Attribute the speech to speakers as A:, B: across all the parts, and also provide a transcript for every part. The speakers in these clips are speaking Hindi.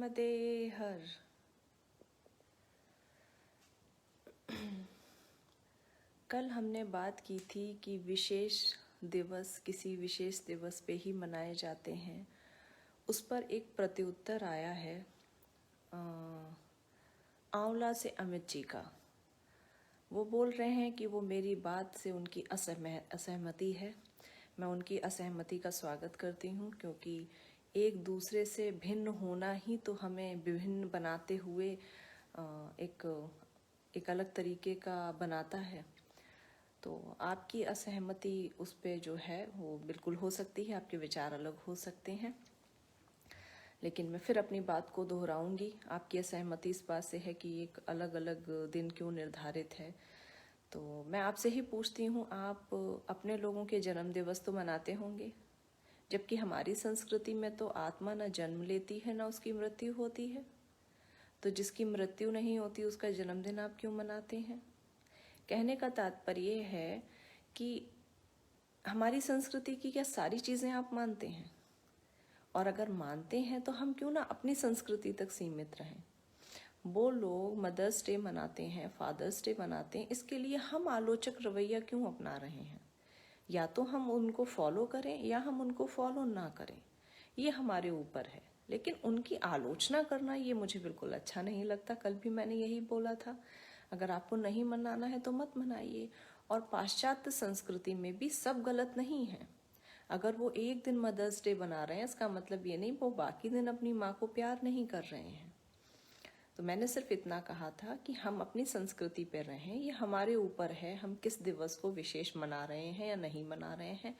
A: नर्मदे हर। कल हमने बात की थी कि विशेष दिवस किसी विशेष दिवस पे ही मनाए जाते हैं। उस पर एक प्रत्युत्तर आया है आंवला से अमित जी का। वो बोल रहे हैं कि वो मेरी बात से उनकी असहमति है। मैं उनकी असहमति का स्वागत करती हूँ, क्योंकि एक दूसरे से भिन्न होना ही तो हमें विभिन्न बनाते हुए एक अलग तरीके का बनाता है। तो आपकी असहमति उस पे जो है वो बिल्कुल हो सकती है, आपके विचार अलग हो सकते हैं, लेकिन मैं फिर अपनी बात को दोहराऊंगी। आपकी असहमति इस बात से है कि एक अलग अलग दिन क्यों निर्धारित है। तो मैं आपसे ही पूछती हूँ, आप अपने लोगों के जन्म दिवस तो मनाते होंगे, जबकि हमारी संस्कृति में तो आत्मा न जन्म लेती है न उसकी मृत्यु होती है। तो जिसकी मृत्यु नहीं होती उसका जन्मदिन आप क्यों मनाते हैं? कहने का तात्पर्य है कि हमारी संस्कृति की क्या सारी चीज़ें आप मानते हैं? और अगर मानते हैं तो हम क्यों ना अपनी संस्कृति तक सीमित रहें। वो लोग मदर्स डे मनाते हैं, फादर्स डे मनाते हैं, इसके लिए हम आलोचक रवैया क्यों अपना रहे हैं? या तो हम उनको फॉलो करें या हम उनको फॉलो ना करें, ये हमारे ऊपर है। लेकिन उनकी आलोचना करना ये मुझे बिल्कुल अच्छा नहीं लगता। कल भी मैंने यही बोला था, अगर आपको नहीं मनाना है तो मत मनाइए। और पाश्चात्य संस्कृति में भी सब गलत नहीं है। अगर वो एक दिन मदर्स डे बना रहे हैं, इसका मतलब ये नहीं वो बाकी दिन अपनी माँ को प्यार नहीं कर रहे हैं। तो मैंने सिर्फ इतना कहा था कि हम अपनी संस्कृति पर रहें, ये हमारे ऊपर है हम किस दिवस को विशेष मना रहे हैं या नहीं मना रहे हैं।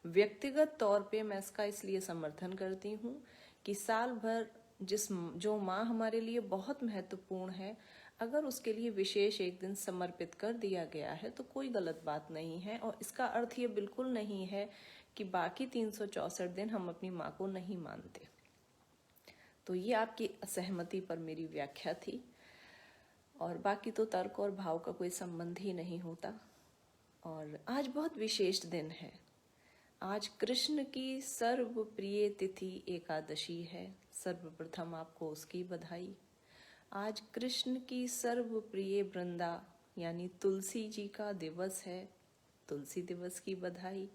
A: व्यक्तिगत तौर पे मैं इसका इसलिए समर्थन करती हूँ कि साल भर जो माँ हमारे लिए बहुत महत्वपूर्ण है, अगर उसके लिए विशेष एक दिन समर्पित कर दिया गया है तो कोई गलत बात नहीं है। और इसका अर्थ ये बिल्कुल नहीं है कि बाकी 364 दिन हम अपनी माँ को नहीं मानते। तो ये आपकी असहमति पर मेरी व्याख्या थी, और बाकी तो तर्क और भाव का कोई संबंध ही नहीं होता। और आज बहुत विशेष दिन है। आज कृष्ण की सर्वप्रिय तिथि एकादशी है। सर्वप्रथम आपको उसकी बधाई। आज कृष्ण की सर्वप्रिय वृंदा यानी तुलसी जी का दिवस है, तुलसी दिवस की बधाई।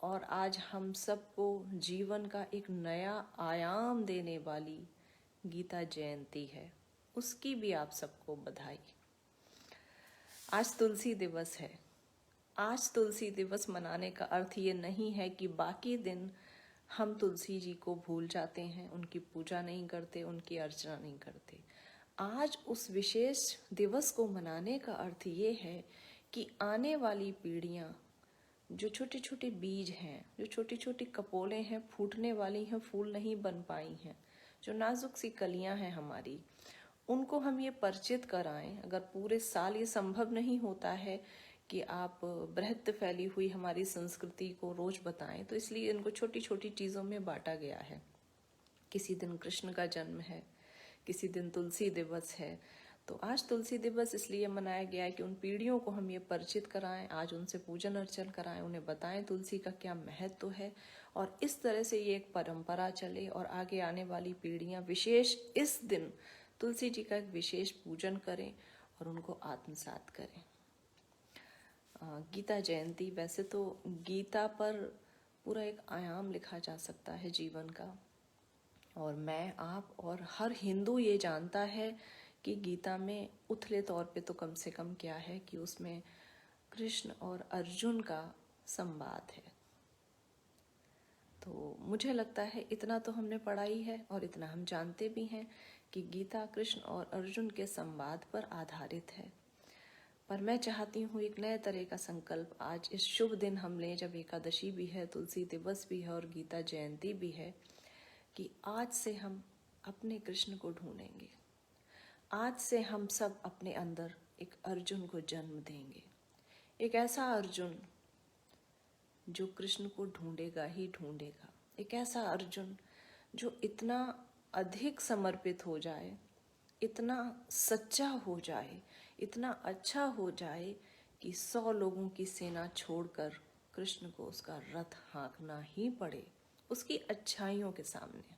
A: और आज हम सबको जीवन का एक नया आयाम देने वाली गीता जयंती है, उसकी भी आप सबको बधाई। आज तुलसी दिवस है। आज तुलसी दिवस मनाने का अर्थ ये नहीं है कि बाकी दिन हम तुलसी जी को भूल जाते हैं, उनकी पूजा नहीं करते, उनकी अर्चना नहीं करते। आज उस विशेष दिवस को मनाने का अर्थ ये है कि आने वाली पीढ़ियाँ, जो छोटे छोटे बीज हैं, जो छोटी छोटी कपोलें हैं, फूटने वाली हैं, फूल नहीं बन पाई हैं, जो नाजुक सी कलियां हैं हमारी, उनको हम ये परिचित कराएं। अगर पूरे साल ये संभव नहीं होता है कि आप बृहत फैली हुई हमारी संस्कृति को रोज बताएं, तो इसलिए इनको छोटी छोटी चीज़ों में बांटा गया है। किसी दिन कृष्ण का जन्म है, किसी दिन तुलसी दिवस है। तो आज तुलसी दिवस इसलिए मनाया गया है कि उन पीढ़ियों को हम ये परिचित कराएं, आज उनसे पूजन अर्चन कराएं, उन्हें बताएं तुलसी का क्या महत्व है, और इस तरह से ये एक परंपरा चले और आगे आने वाली पीढ़ियां विशेष इस दिन तुलसी जी का एक विशेष पूजन करें और उनको आत्मसात करें। गीता जयंती, वैसे तो गीता पर पूरा एक आयाम लिखा जा सकता है जीवन का, और मैं, आप और हर हिंदू ये जानता है कि गीता में उथले तौर पे तो कम से कम क्या है कि उसमें कृष्ण और अर्जुन का संवाद है। तो मुझे लगता है इतना तो हमने पढ़ा ही है, और इतना हम जानते भी हैं कि गीता कृष्ण और अर्जुन के संवाद पर आधारित है। पर मैं चाहती हूँ एक नए तरह का संकल्प आज इस शुभ दिन हम लें, जब एकादशी भी है, तुलसी दिवस भी है और गीता जयंती भी है, कि आज से हम अपने कृष्ण को ढूंढेंगे। आज से हम सब अपने अंदर एक अर्जुन को जन्म देंगे, एक ऐसा अर्जुन जो कृष्ण को ढूंढेगा ही ढूंढेगा, एक ऐसा अर्जुन जो इतना अधिक समर्पित हो जाए, इतना सच्चा हो जाए, इतना अच्छा हो जाए कि 100 लोगों की सेना छोड़कर कृष्ण को उसका रथ हाँकना ही पड़े उसकी अच्छाइयों के सामने।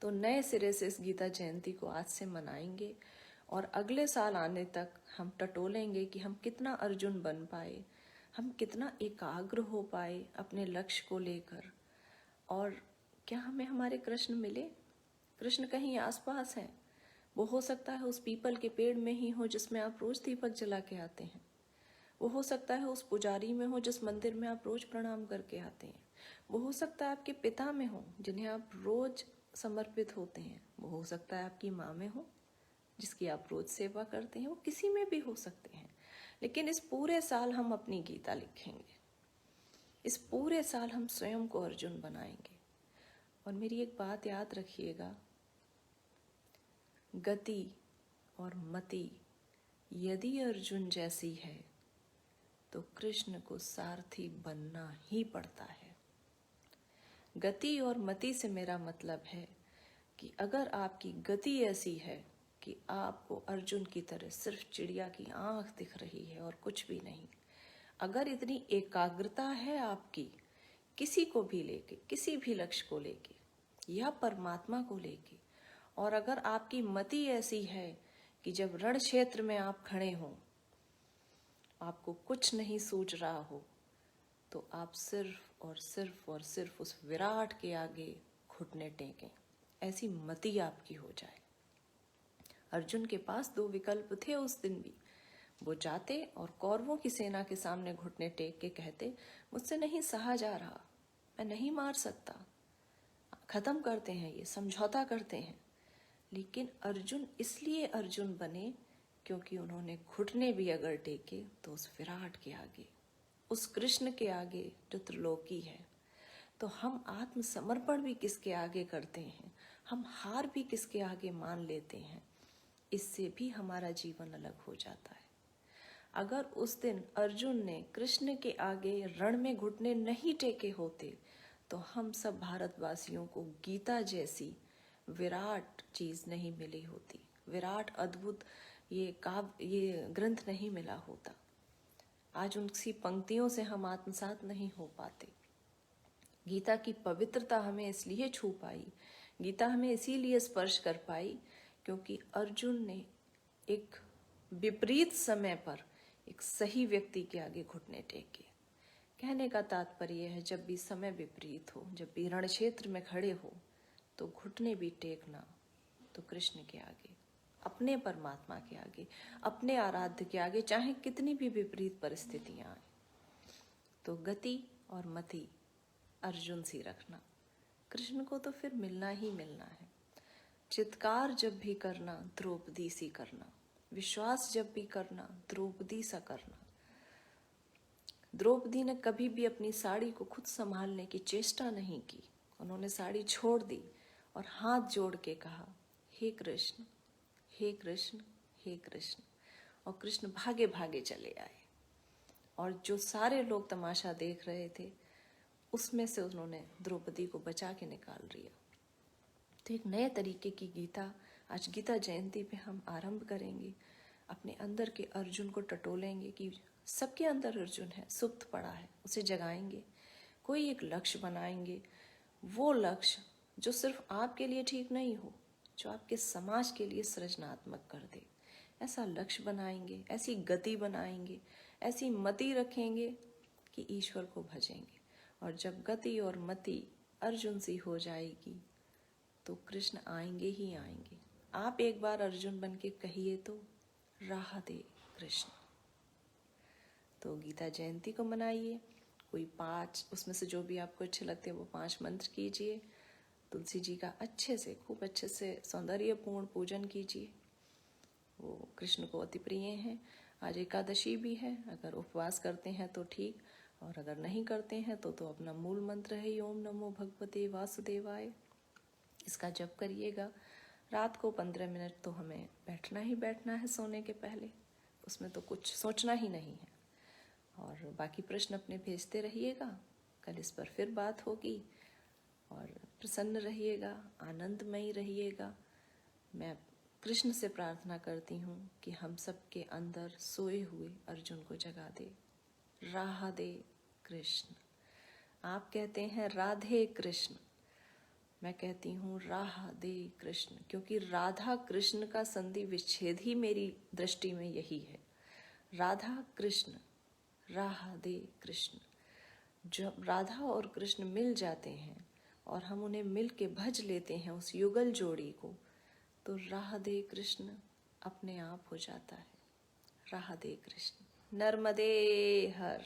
A: तो नए सिरे से इस गीता जयंती को आज से मनाएंगे और अगले साल आने तक हम टटोलेंगे कि हम कितना अर्जुन बन पाए, हम कितना एकाग्र हो पाए अपने लक्ष्य को लेकर, और क्या हमें हमारे कृष्ण मिले। कृष्ण कहीं आसपास हैं, वो हो सकता है उस पीपल के पेड़ में ही हो जिसमें आप रोज दीपक जला के आते हैं, वो हो सकता है उस पुजारी में हो जिस मंदिर में आप रोज प्रणाम करके आते हैं, वो हो सकता है आपके पिता में हो जिन्हें आप रोज समर्पित होते हैं, वो हो सकता है आपकी माँ में हो जिसकी आप रोज सेवा करते हैं, वो किसी में भी हो सकते हैं। लेकिन इस पूरे साल हम अपनी गीता लिखेंगे, इस पूरे साल हम स्वयं को अर्जुन बनाएंगे। और मेरी एक बात याद रखिएगा, गति और मति यदि अर्जुन जैसी है तो कृष्ण को सारथी बनना ही पड़ता है। गति और मति से मेरा मतलब है कि अगर आपकी गति ऐसी है कि आपको अर्जुन की तरह सिर्फ चिड़िया की आंख दिख रही है और कुछ भी नहीं, अगर इतनी एकाग्रता है आपकी किसी को भी लेके, किसी भी लक्ष्य को लेके या परमात्मा को लेके, और अगर आपकी मति ऐसी है कि जब रण क्षेत्र में आप खड़े हों, आपको कुछ नहीं सूझ रहा हो, तो आप सिर्फ और सिर्फ और सिर्फ उस विराट के आगे घुटने टेकें, ऐसी मति आपकी हो जाए। अर्जुन के पास दो विकल्प थे उस दिन भी, वो जाते और कौरवों की सेना के सामने घुटने टेक के कहते, मुझसे नहीं सहा जा रहा, मैं नहीं मार सकता, खत्म करते हैं, ये समझौता करते हैं। लेकिन अर्जुन इसलिए अर्जुन बने क्योंकि उन्होंने घुटने भी अगर टेके तो उस विराट के आगे, उस कृष्ण के आगे जो त्रिलोकी है। तो हम आत्मसमर्पण भी किसके आगे करते हैं, हम हार भी किसके आगे मान लेते हैं, इससे भी हमारा जीवन अलग हो जाता है। अगर उस दिन अर्जुन ने कृष्ण के आगे रण में घुटने नहीं टेके होते तो हम सब भारतवासियों को गीता जैसी विराट चीज नहीं मिली होती, विराट अद्भुत ये ग्रंथ नहीं मिला होता। आज उनकी पंक्तियों से हम आत्मसात नहीं हो पाते। गीता की पवित्रता हमें इसलिए छू पाई, गीता हमें इसीलिए स्पर्श कर पाई क्योंकि अर्जुन ने एक विपरीत समय पर एक सही व्यक्ति के आगे घुटने टेके। कहने का तात्पर्य है, जब भी समय विपरीत हो, जब भी रण क्षेत्र में खड़े हो, तो घुटने भी टेकना, तो कृष्ण के आगे, अपने परमात्मा के आगे, अपने आराध्य के आगे, चाहे कितनी भी विपरीत परिस्थितियां आए। तो गति और मति अर्जुन सी रखना, कृष्ण को तो फिर मिलना ही मिलना है। चित्कार जब भी करना द्रौपदी सी करना, विश्वास जब भी करना द्रौपदी सा करना। द्रौपदी ने कभी भी अपनी साड़ी को खुद संभालने की चेष्टा नहीं की, उन्होंने साड़ी छोड़ दी और हाथ जोड़ के कहा, हे कृष्ण, हे कृष्ण, हे कृष्ण, और कृष्ण भागे भागे चले आए। और जो सारे लोग तमाशा देख रहे थे उसमें से उन्होंने द्रौपदी को बचा के निकाल लिया। तो एक नए तरीके की गीता आज गीता जयंती पे हम आरंभ करेंगे, अपने अंदर के अर्जुन को टटोलेंगे कि सबके अंदर अर्जुन है, सुप्त पड़ा है, उसे जगाएंगे, कोई एक लक्ष्य बनाएंगे, वो लक्ष्य जो सिर्फ आपके लिए ठीक नहीं हो, जो आपके समाज के लिए सृजनात्मक कर दे, ऐसा लक्ष्य बनाएंगे, ऐसी गति बनाएंगे, ऐसी मति रखेंगे कि ईश्वर को भजेंगे। और जब गति और मति अर्जुन सी हो जाएगी तो कृष्ण आएंगे ही आएंगे। आप एक बार अर्जुन बन के कहिए तो, राधे कृष्ण। तो गीता जयंती को मनाइए, कोई 5 उसमें से जो भी आपको अच्छे लगते हैं वो 5 मंत्र कीजिए, तुलसी जी का अच्छे से, खूब अच्छे से सौंदर्यपूर्ण पूजन कीजिए, वो कृष्ण को अति प्रिय हैं। आज एकादशी भी है, अगर उपवास करते हैं तो ठीक, और अगर नहीं करते हैं तो अपना मूल मंत्र है ओम नमो भगवते वासुदेवाय, इसका जप करिएगा। रात को 15 मिनट तो हमें बैठना ही बैठना है सोने के पहले, उसमें तो कुछ सोचना ही नहीं है। और बाकी प्रश्न अपने भेजते रहिएगा, कल इस पर फिर बात होगी। और प्रसन्न रहिएगा, आनंदमयी रहिएगा। मैं कृष्ण से प्रार्थना करती हूँ कि हम सबके अंदर सोए हुए अर्जुन को जगा दे। राधे कृष्ण। आप कहते हैं राधे कृष्ण, मैं कहती हूँ राधे कृष्ण, क्योंकि राधा कृष्ण का संधि विच्छेद ही मेरी दृष्टि में यही है। राधा कृष्ण, राधे कृष्ण। जब राधा और कृष्ण मिल जाते हैं और हम उन्हें मिल के भज लेते हैं उस युगल जोड़ी को, तो राधे कृष्ण अपने आप हो जाता है। राधे कृष्ण। नर्मदे हर।